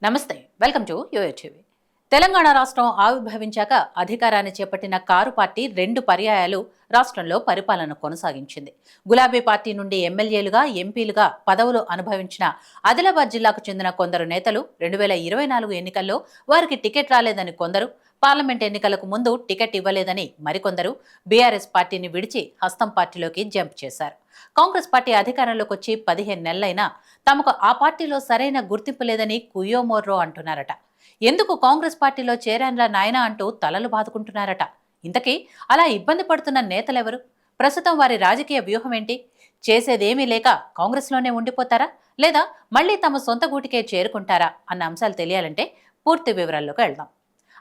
నమస్తే, welcome to యోయోటీవీ. Telangana రాష్ట్రం ఆవిర్భవించాక అధికారాన్ని చేపట్టిన కారు పార్టీ 2 పర్యాయాలు రాష్ట్రంలో పరిపాలన కొనసాగించింది. గులాబీ పార్టీ నుండి ఎమ్మెల్యేలుగా, ఎంపీలుగా పదవులు అనుభవించిన ఆదిలాబాద్ జిల్లాకు చెందిన కొందరు నేతలు 2024 ఎన్నికల్లో వారికి టికెట్ రాలేదని కొందరు, పార్లమెంట్ ఎన్నికలకు ముందు టికెట్ ఇవ్వలేదని మరికొందరు బీఆర్ఎస్ పార్టీని విడిచి హస్తం పార్టీలోకి జంప్ చేశారు. కాంగ్రెస్ పార్టీ అధికారంలోకి వచ్చి 15 నెలలైనా తమకు ఆ పార్టీలో సరైన గుర్తింపు లేదని కుయ్యోమోర్రో అంటున్నారట. ఎందుకు కాంగ్రెస్ పార్టీలో చేరాన్లా నాయనా అంటూ తలలు బాదుకుంటున్నారట. ఇంతకీ అలా ఇబ్బంది పడుతున్న నేతలెవరు? ప్రస్తుతం వారి రాజకీయ వ్యూహం ఏంటి? చేసేదేమీ లేక కాంగ్రెస్లోనే ఉండిపోతారా, లేదా మళ్లీ తమ సొంత గూటికే చేరుకుంటారా అన్న అంశాలు తెలియాలంటే పూర్తి వివరాల్లోకి వెళ్దాం.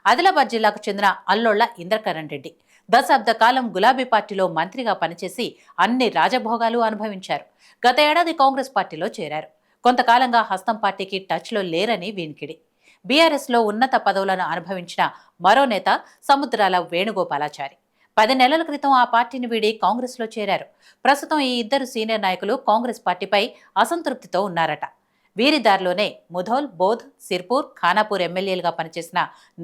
ఆదిలాబాద్ జిల్లాకు చెందిన అల్లోళ్ల ఇంద్రకరణ్ రెడ్డి దశాబ్ద కాలం గులాబీ పార్టీలో మంత్రిగా పనిచేసి అన్ని రాజభోగాలు అనుభవించారు. గత ఏడాది కాంగ్రెస్ పార్టీలో చేరారు. కొంతకాలంగా హస్తం పార్టీకి టచ్లో లేరని వినికిడి. బీఆర్ఎస్లో ఉన్నత పదవులను అనుభవించిన మరో నేత సముద్రాల వేణుగోపాలాచారి 10 నెలల క్రితం ఆ పార్టీని వీడి కాంగ్రెస్లో చేరారు. ప్రస్తుతం ఈ ఇద్దరు సీనియర్ నాయకులు కాంగ్రెస్ పార్టీపై అసంతృప్తితో ఉన్నారట. వీరి దారిలోనే ముధోల్, బోధ్, సిర్పూర్, ఖానాపూర్ ఎమ్మెల్యేలుగా పనిచేసిన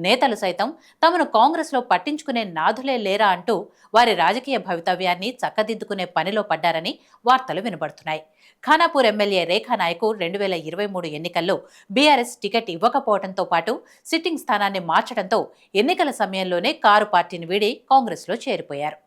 నేతలు సైతం తమను కాంగ్రెస్లో పట్టించుకునే నాథులే లేరా అంటూ వారి రాజకీయ భవితవ్యాన్ని చక్కదిద్దుకునే పనిలో పడ్డారని వార్తలు వినబడుతున్నాయి. ఖానాపూర్ ఎమ్మెల్యే రేఖా నాయకు 2023 ఎన్నికల్లో బీఆర్ఎస్ టికెట్ ఇవ్వకపోవడంతో పాటు సిట్టింగ్ స్థానాన్ని మార్చడంతో ఎన్నికల సమయంలోనే కారు పార్టీని వీడి కాంగ్రెస్లో చేరిపోయారు.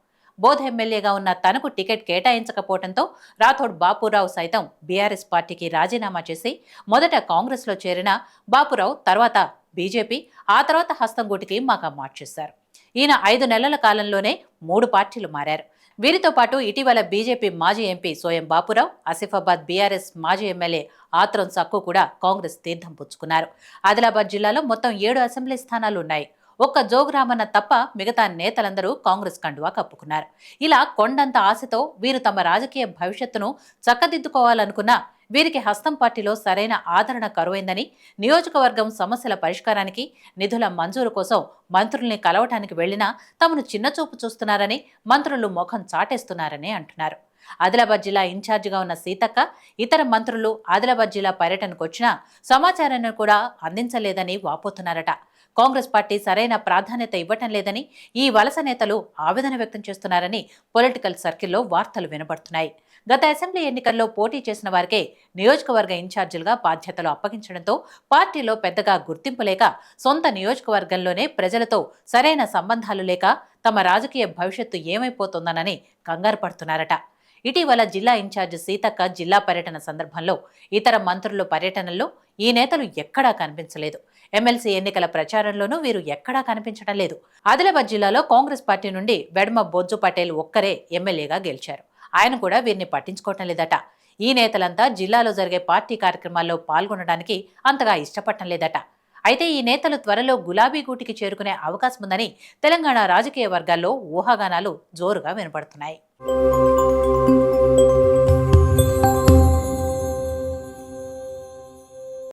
బోధ్ ఎమ్మెల్యేగా ఉన్న తనకు టికెట్ కేటాయించకపోవడంతో రాథోడ్ బాపురావు సైతం బీఆర్ఎస్ పార్టీకి రాజీనామా చేసి మొదట కాంగ్రెస్లో చేరిన బాపురావు తర్వాత బీజేపీ, ఆ తర్వాత హస్తంగూటికి మార్చేశారు. ఈయన 5 నెలల కాలంలోనే 3 పార్టీలు మారారు. వీరితో పాటు ఇటీవల బీజేపీ మాజీ ఎంపీ సోయం బాపురావు, ఆసిఫాబాద్ బీఆర్ఎస్ మాజీ ఎమ్మెల్యే ఆత్రం సక్కు కూడా కాంగ్రెస్ తీర్థం పుచ్చుకున్నారు. ఆదిలాబాద్ జిల్లాలో మొత్తం 7 అసెంబ్లీ స్థానాలు ఉన్నాయి. ఒక్క జోగురామన్న తప్ప మిగతా నేతలందరూ కాంగ్రెస్ కండువా కప్పుకున్నారు. ఇలా కొండంత ఆశతో వీరు తమ రాజకీయ భవిష్యత్తును చక్కదిద్దుకోవాలనుకున్నా వీరికి హస్తం పార్టీలో సరైన ఆదరణ కరువైందని, నియోజకవర్గం సమస్యల పరిష్కారానికి నిధుల మంజూరు కోసం మంత్రుల్ని కలవటానికి వెళ్లినా తమను చిన్నచూపు చూస్తున్నారని, మంత్రులు ముఖం చాటేస్తున్నారని అంటున్నారు. ఆదిలాబాద్ జిల్లా ఇన్ఛార్జిగా ఉన్న సీతక్క, ఇతర మంత్రులు ఆదిలాబాద్ జిల్లా పర్యటనకు వచ్చినా సమాచారాన్ని కూడా అందించలేదని వాపోతున్నారట. కాంగ్రెస్ పార్టీ సరైన ప్రాధాన్యత ఇవ్వటం లేదని ఈ వలస నేతలు ఆవేదన వ్యక్తం చేస్తున్నారని పొలిటికల్ సర్కిల్లో వార్తలు వినబడుతున్నాయి. గత అసెంబ్లీ ఎన్నికల్లో పోటీ చేసిన వారికే నియోజకవర్గ ఇన్ఛార్జీలుగా బాధ్యతలు అప్పగించడంతో పార్టీలో పెద్దగా గుర్తింపు లేక, సొంత నియోజకవర్గంలోనే ప్రజలతో సరైన సంబంధాలు లేక తమ రాజకీయ భవిష్యత్తు ఏమైపోతుందనని కంగారు పడుతున్నారట. ఇటీవల జిల్లా ఇన్ఛార్జి సీతక్క జిల్లా పర్యటన సందర్భంలో ఇతర మంత్రుల పర్యటనల్లో ఈ నేతలు ఎక్కడా కనిపించలేదు. ఎమ్మెల్సీ ఎన్నికల ప్రచారంలోనూ వీరు ఎక్కడా కనిపించడం లేదు. ఆదిలాబాద్ జిల్లాలో కాంగ్రెస్ పార్టీ నుండి వెడమ బొజ్జు పటేల్ ఒక్కరే ఎమ్మెల్యేగా గెలిచారు. ఆయన కూడా వీరిని పట్టించుకోవటం లేదట. ఈ నేతలంతా జిల్లాలో జరిగే పార్టీ కార్యక్రమాల్లో పాల్గొనడానికి అంతగా ఇష్టపడటం లేదట. అయితే ఈ నేతలు త్వరలో గులాబీ గూటికి చేరుకునే అవకాశం ఉందని తెలంగాణ రాజకీయ వర్గాల్లో ఊహాగానాలు జోరుగా వినపడుతున్నాయి.